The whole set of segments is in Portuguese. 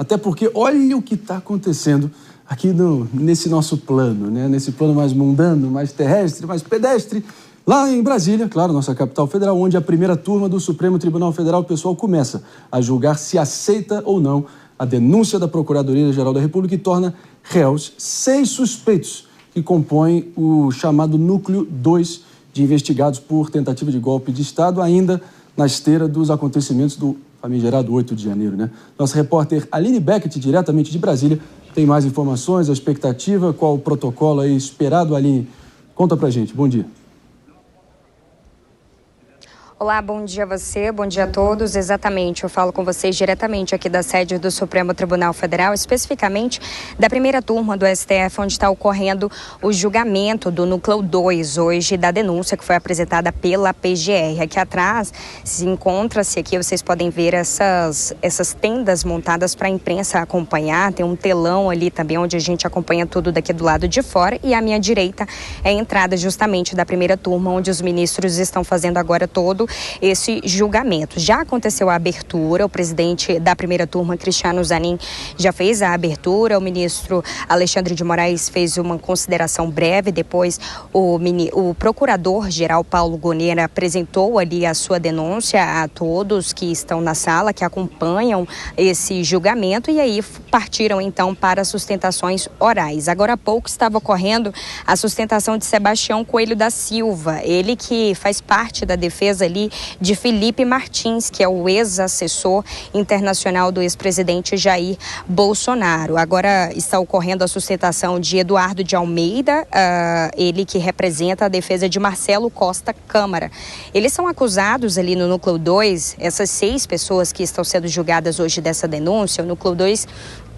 Até porque olha o que está acontecendo aqui nesse nosso plano, né? Nesse plano mais mundano, mais terrestre, mais pedestre, lá em Brasília, claro, nossa capital federal, onde a primeira turma do Supremo Tribunal Federal, o pessoal começa a julgar se aceita ou não a denúncia da Procuradoria-Geral da República e torna réus 6 suspeitos que compõem o chamado Núcleo 2 de investigados por tentativa de golpe de Estado, ainda na esteira dos acontecimentos do famigerado 8 de janeiro, né? Nossa repórter Aline Beckett, diretamente de Brasília, tem mais informações, a expectativa, qual o protocolo aí esperado. Aline, conta pra gente. Bom dia. Olá, bom dia a você, bom dia a todos. Exatamente, eu falo com vocês diretamente aqui da sede do Supremo Tribunal Federal, especificamente da primeira turma do STF, onde está ocorrendo o julgamento do Núcleo 2, hoje, da denúncia que foi apresentada pela PGR. Aqui atrás encontra-se aqui, vocês podem ver essas tendas montadas para a imprensa acompanhar, tem um telão ali também onde a gente acompanha tudo daqui do lado de fora, e à minha direita é a entrada justamente da primeira turma, onde os ministros estão fazendo agora todo esse julgamento. Já aconteceu a abertura, o presidente da primeira turma, Cristiano Zanin, já fez a abertura, o ministro Alexandre de Moraes fez uma consideração breve, depois o procurador-geral Paulo Gonet apresentou ali a sua denúncia a todos que estão na sala, que acompanham esse julgamento, e aí partiram então para sustentações orais. Agora há pouco estava ocorrendo a sustentação de Sebastião Coelho da Silva, ele que faz parte da defesa ali de Felipe Martins, que é o ex-assessor internacional do ex-presidente Jair Bolsonaro. Agora está ocorrendo a sustentação de Eduardo de Almeida, ele que representa a defesa de Marcelo Costa Câmara. Eles são acusados ali no Núcleo 2, essas 6 pessoas que estão sendo julgadas hoje dessa denúncia. O Núcleo 2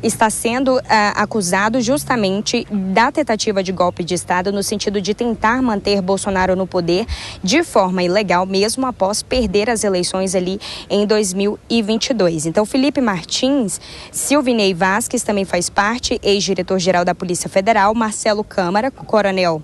está sendo acusado justamente da tentativa de golpe de Estado, no sentido de tentar manter Bolsonaro no poder de forma ilegal, mesmo após perder as eleições ali em 2022. Então, Felipe Martins, Silvinei Vasquez também faz parte, ex-diretor-geral da Polícia Federal, Marcelo Câmara, coronel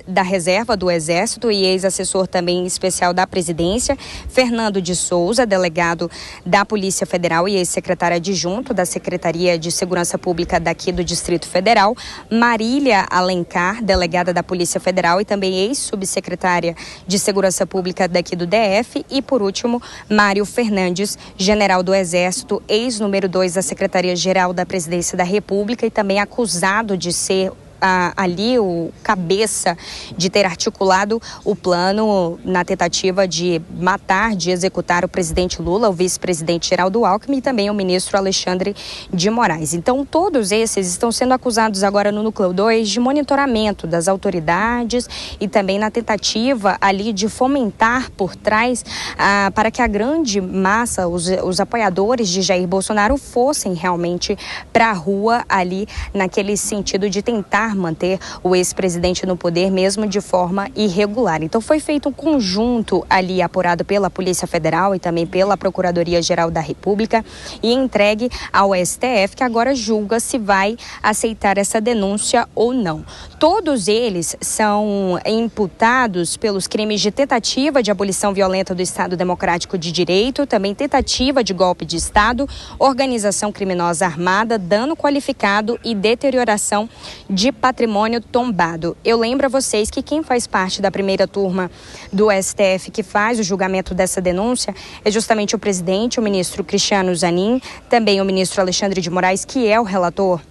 da reserva do Exército e ex-assessor também especial da presidência, Fernando de Souza, delegado da Polícia Federal e ex-secretário adjunto da Secretaria de Segurança Pública daqui do Distrito Federal, Marília Alencar, delegada da Polícia Federal e também ex-subsecretária de Segurança Pública daqui do DF, e por último, Mário Fernandes, general do Exército, ex-número 2 da Secretaria-Geral da Presidência da República e também acusado de ser ali o cabeça de ter articulado o plano na tentativa de matar, de executar o presidente Lula, o vice-presidente Geraldo Alckmin e também o ministro Alexandre de Moraes. Então, todos esses estão sendo acusados agora no Núcleo 2 de monitoramento das autoridades e também na tentativa ali de fomentar por trás para que a grande massa, os apoiadores de Jair Bolsonaro fossem realmente para a rua ali naquele sentido de tentar manter o ex-presidente no poder, mesmo de forma irregular. Então foi feito um conjunto ali apurado pela Polícia Federal e também pela Procuradoria-Geral da República e entregue ao STF, que agora julga se vai aceitar essa denúncia ou não. Todos eles são imputados pelos crimes de tentativa de abolição violenta do Estado Democrático de Direito, também tentativa de golpe de Estado, organização criminosa armada, dano qualificado e deterioração de patrimônio tombado. Eu lembro a vocês que quem faz parte da primeira turma do STF que faz o julgamento dessa denúncia é justamente o presidente, o ministro Cristiano Zanin, também o ministro Alexandre de Moraes, que é o relator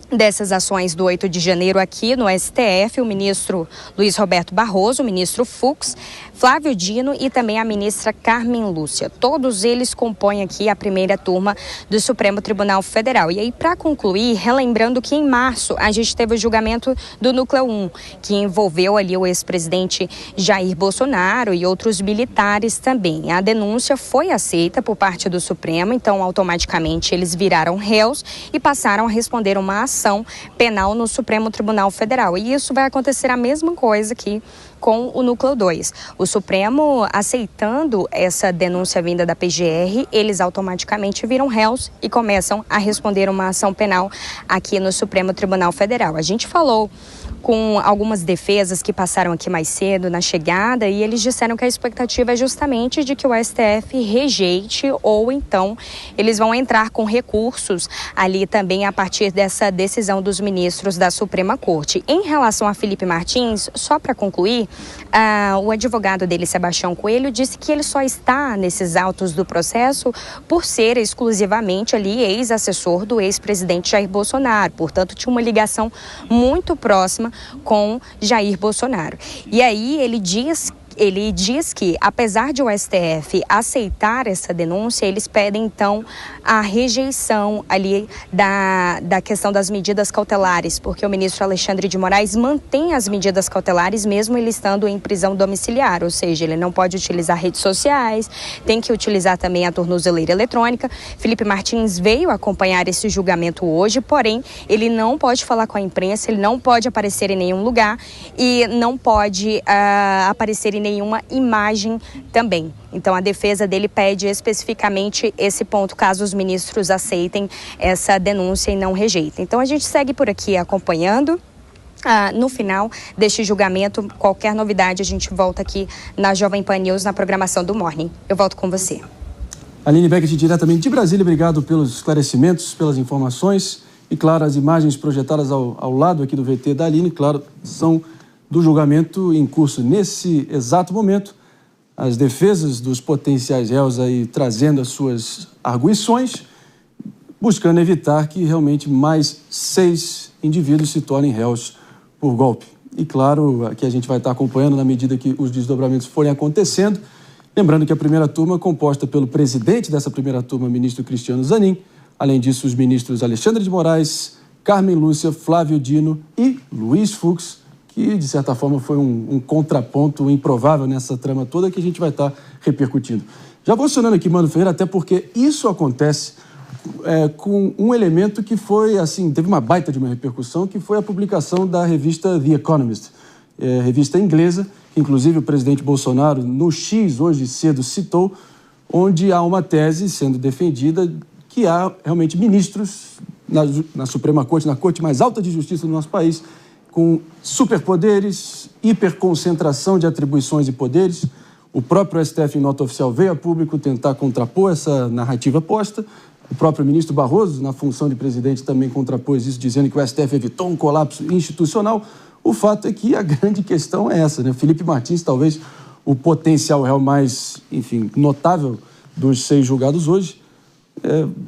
dessas ações do 8 de janeiro aqui no STF, o ministro Luiz Roberto Barroso, o ministro Fux, Flávio Dino e também a ministra Carmen Lúcia. Todos eles compõem aqui a primeira turma do Supremo Tribunal Federal. E aí, para concluir, relembrando que em março a gente teve o julgamento do Núcleo 1, que envolveu ali o ex-presidente Jair Bolsonaro e outros militares também. A denúncia foi aceita por parte do Supremo, então automaticamente eles viraram réus e passaram a responder uma ação penal no Supremo Tribunal Federal. E isso vai acontecer a mesma coisa aqui com o Núcleo 2. O Supremo, aceitando essa denúncia vinda da PGR, eles automaticamente viram réus e começam a responder uma ação penal aqui no Supremo Tribunal Federal. A gente falou com algumas defesas que passaram aqui mais cedo na chegada, e eles disseram que a expectativa é justamente de que o STF rejeite, ou então eles vão entrar com recursos ali também a partir dessa decisão dos ministros da Suprema Corte. Em relação a Felipe Martins, só para concluir, o advogado dele, Sebastião Coelho, disse que ele só está nesses autos do processo por ser exclusivamente ali ex-assessor do ex-presidente Jair Bolsonaro, portanto tinha uma ligação muito próxima com Jair Bolsonaro. E aí ele diz que, apesar de o STF aceitar essa denúncia, eles pedem, então, a rejeição ali da questão das medidas cautelares, porque o ministro Alexandre de Moraes mantém as medidas cautelares mesmo ele estando em prisão domiciliar, ou seja, ele não pode utilizar redes sociais, tem que utilizar também a tornozeleira eletrônica. Felipe Martins veio acompanhar esse julgamento hoje, porém, ele não pode falar com a imprensa, ele não pode aparecer em nenhum lugar e não pode aparecer em nenhuma imagem também. Então, a defesa dele pede especificamente esse ponto, caso os ministros aceitem essa denúncia e não rejeitem. Então, a gente segue por aqui acompanhando. No final deste julgamento, qualquer novidade, a gente volta aqui na Jovem Pan News, na programação do Morning. Eu volto com você. Aline Beckett, diretamente de Brasília, obrigado pelos esclarecimentos, pelas informações. E, claro, as imagens projetadas ao lado aqui do VT da Aline, claro, são do julgamento em curso nesse exato momento. As defesas dos potenciais réus aí trazendo as suas arguições, buscando evitar que realmente mais 6 indivíduos se tornem réus por golpe. E claro, que a gente vai estar acompanhando na medida que os desdobramentos forem acontecendo. Lembrando que a primeira turma é composta pelo presidente dessa primeira turma, ministro Cristiano Zanin. Além disso, os ministros Alexandre de Moraes, Carmen Lúcia, Flávio Dino e Luiz Fux, que, de certa forma, foi um contraponto improvável nessa trama toda que a gente vai estar repercutindo. Já vou acionando aqui, Mano Ferreira, até porque isso acontece com um elemento que foi, assim, teve uma baita de uma repercussão, que foi a publicação da revista The Economist, revista inglesa, que inclusive o presidente Bolsonaro, no X, hoje cedo, citou, onde há uma tese sendo defendida que há realmente ministros na Suprema Corte, na Corte mais alta de justiça do nosso país, com superpoderes, hiperconcentração de atribuições e poderes. O próprio STF, em nota oficial, veio a público tentar contrapor essa narrativa posta. O próprio ministro Barroso, na função de presidente, também contrapôs isso, dizendo que o STF evitou um colapso institucional. O fato é que a grande questão é essa, né? Felipe Martins, talvez o potencial réu mais, enfim, notável dos 6 julgados hoje,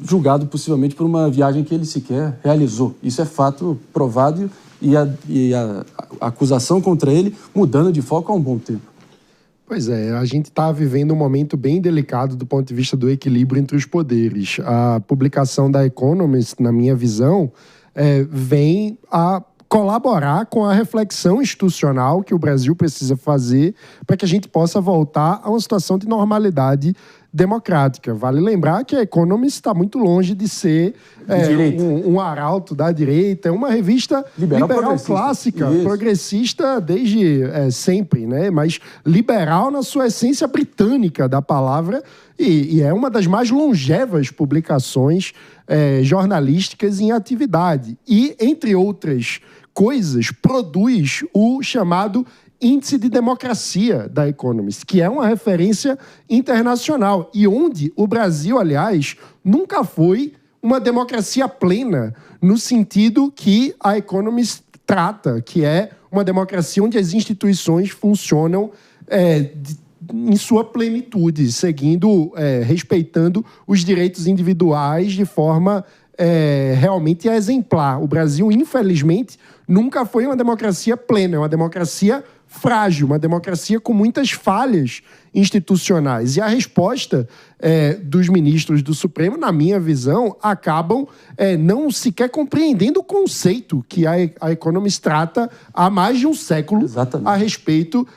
julgado possivelmente por uma viagem que ele sequer realizou. Isso é fato provado e a acusação contra ele mudando de foco há um bom tempo. Pois é, a gente está vivendo um momento bem delicado do ponto de vista do equilíbrio entre os poderes. A publicação da Economist, na minha visão, vem a colaborar com a reflexão institucional que o Brasil precisa fazer para que a gente possa voltar a uma situação de normalidade democrática. Vale lembrar que a Economist está muito longe de ser um arauto da direita. É uma revista liberal clássica, progressista desde sempre, né? Mas liberal na sua essência britânica da palavra e é uma das mais longevas publicações jornalísticas em atividade. E, entre outras coisas, produz o chamado Índice de Democracia da Economist, que é uma referência internacional e onde o Brasil, aliás, nunca foi uma democracia plena no sentido que a Economist trata, que é uma democracia onde as instituições funcionam em sua plenitude, respeitando os direitos individuais de forma realmente exemplar. O Brasil, infelizmente, nunca foi uma democracia plena, é uma democracia frágil, uma democracia com muitas falhas institucionais. E a resposta dos ministros do Supremo, na minha visão, acabam não sequer compreendendo o conceito que a Economist trata há mais de um século. Exatamente. A respeito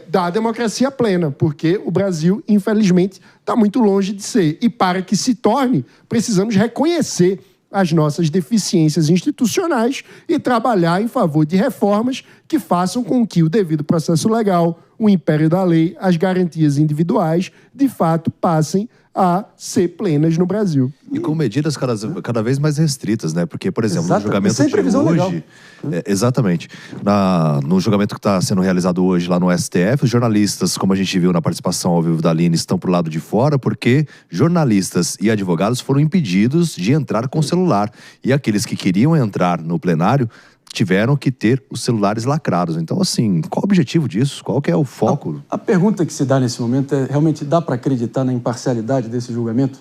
da democracia plena, porque o Brasil, infelizmente, está muito longe de ser. E para que se torne, precisamos reconhecer as nossas deficiências institucionais e trabalhar em favor de reformas que façam com que o devido processo legal, o império da lei, as garantias individuais, de fato, passem a ser plenas no Brasil. E com medidas cada vez mais restritas, né? Porque, por exemplo, no julgamento sem de previsão hoje... exatamente. No julgamento que está sendo realizado hoje lá no STF, os jornalistas, como a gente viu na participação ao vivo da Aline, estão pro lado de fora porque jornalistas e advogados foram impedidos de entrar com o celular. E aqueles que queriam entrar no plenário tiveram que ter os celulares lacrados. Então, assim, qual o objetivo disso? Qual que é o foco? A pergunta que se dá nesse momento é, realmente dá para acreditar na imparcialidade desse julgamento?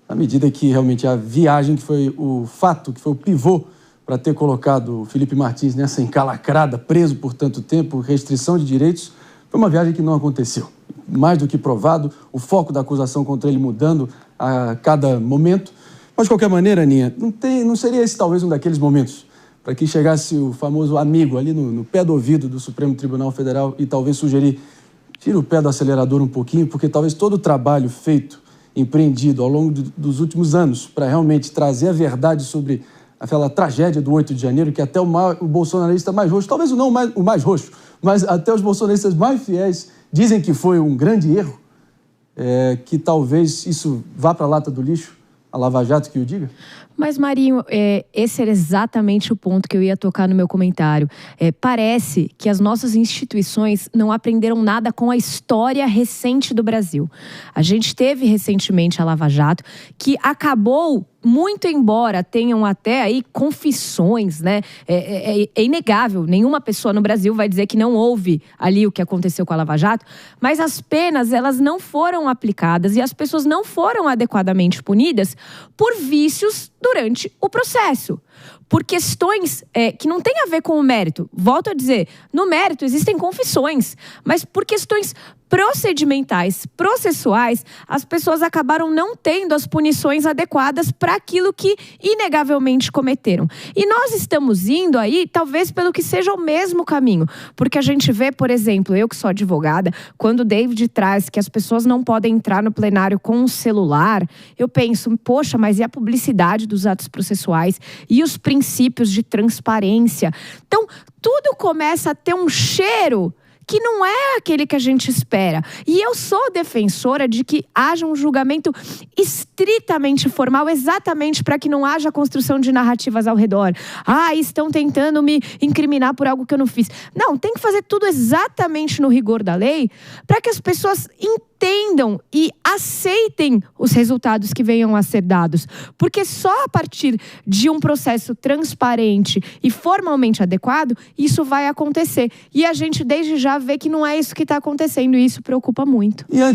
À medida que realmente a viagem, que foi o fato, que foi o pivô para ter colocado o Felipe Martins nessa encalacrada, preso por tanto tempo, restrição de direitos, foi uma viagem que não aconteceu. Mais do que provado, o foco da acusação contra ele mudando a cada momento. Mas, de qualquer maneira, Aninha, não seria esse talvez um daqueles momentos para que chegasse o famoso amigo ali no pé do ouvido do Supremo Tribunal Federal e talvez sugerir, tira o pé do acelerador um pouquinho, porque talvez todo o trabalho feito, empreendido ao longo dos últimos anos para realmente trazer a verdade sobre aquela tragédia do 8 de janeiro, que até o bolsonarista mais roxo, talvez não o mais roxo, mas até os bolsonaristas mais fiéis dizem que foi um grande erro, que talvez isso vá para a lata do lixo, a Lava Jato que o diga? Mas, Marinho, esse era exatamente o ponto que eu ia tocar no meu comentário. Parece que as nossas instituições não aprenderam nada com a história recente do Brasil. A gente teve recentemente a Lava Jato, que acabou, muito embora tenham até aí confissões, né? É inegável, nenhuma pessoa no Brasil vai dizer que não houve ali o que aconteceu com a Lava Jato, mas as penas, elas não foram aplicadas e as pessoas não foram adequadamente punidas por vícios durante o processo. Por questões que não têm a ver com o mérito. Volto a dizer, no mérito existem confissões, mas por questões procedimentais, processuais, as pessoas acabaram não tendo as punições adequadas para aquilo que inegavelmente cometeram. E nós estamos indo aí, talvez pelo que seja o mesmo caminho, porque a gente vê, por exemplo, eu que sou advogada, quando o David traz que as pessoas não podem entrar no plenário com um celular, eu penso, poxa, mas e a publicidade dos atos processuais? E os princípios de transparência? Então, tudo começa a ter um cheiro que não é aquele que a gente espera. E eu sou defensora de que haja um julgamento estritamente formal, exatamente para que não haja construção de narrativas ao redor. Estão tentando me incriminar por algo que eu não fiz. Não, tem que fazer tudo exatamente no rigor da lei para que as pessoas entendam e aceitem os resultados que venham a ser dados. Porque só a partir de um processo transparente e formalmente adequado, isso vai acontecer. E a gente desde já vê que não é isso que está acontecendo e isso preocupa muito.